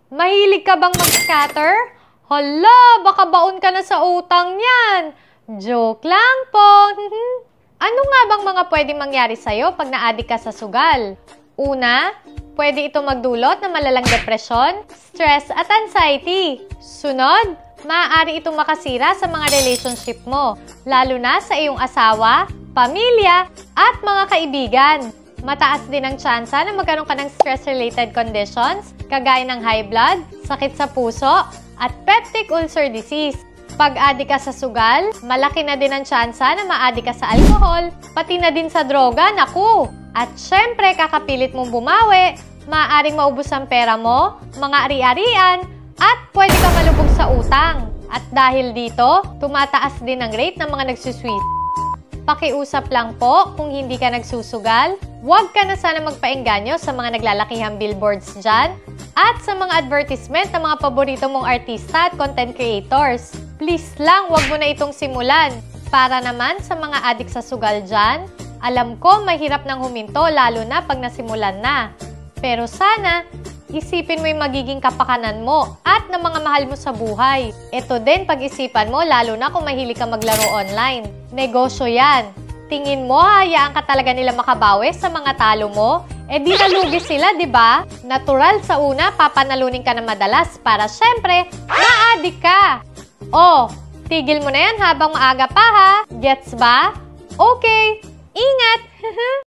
Mahilig ka bang mag-scatter? Hala, baka baon ka na sa utang yan. Joke lang po. Ano nga bang mga pwedeng mangyari sa'yo pag na-addict ka sa sugal? Una, pwede ito magdulot ng malalang depresyon, stress at anxiety. Sunod, maaari itong makasira sa mga relationship mo, lalo na sa iyong asawa, pamilya, at mga kaibigan. Mataas din ang tsansa na magkaroon ka ng stress-related conditions, kagaya ng high blood, sakit sa puso, at peptic ulcer disease. Pag adik ka sa sugal, malaki na din ang tsansa na maadik ka sa alcohol, pati na din sa droga, naku! At syempre, kakapilit mong bumawi, maaaring maubos ang pera mo, mga ari-arian, at pwede ka malubog sa utang. At dahil dito, tumataas din ang rate ng mga nagsusweet. Pakiusap lang po, kung hindi ka nagsusugal, huwag ka na sana magpaengganyo sa mga naglalakihang billboards dyan at sa mga advertisement ng mga paborito mong artista at content creators. Please lang, huwag mo na itong simulan. Para naman sa mga adik sa sugal dyan, alam ko mahirap nang huminto lalo na pag nasimulan na. Pero sana, isipin mo yung magiging kapakanan mo at ng mga mahal mo sa buhay. Ito din pag-isipan mo lalo na kung mahilig ka maglaro online. Negosyo yan. Tingin mo, hayaan ka talaga nila makabawi sa mga talo mo? Eh di nalugi sila, di ba? Natural sa una, papanalunin ka na madalas para syempre, maadik ka. Oh, tigil mo na yan habang maaga pa ha. Gets ba? Okay, ingat!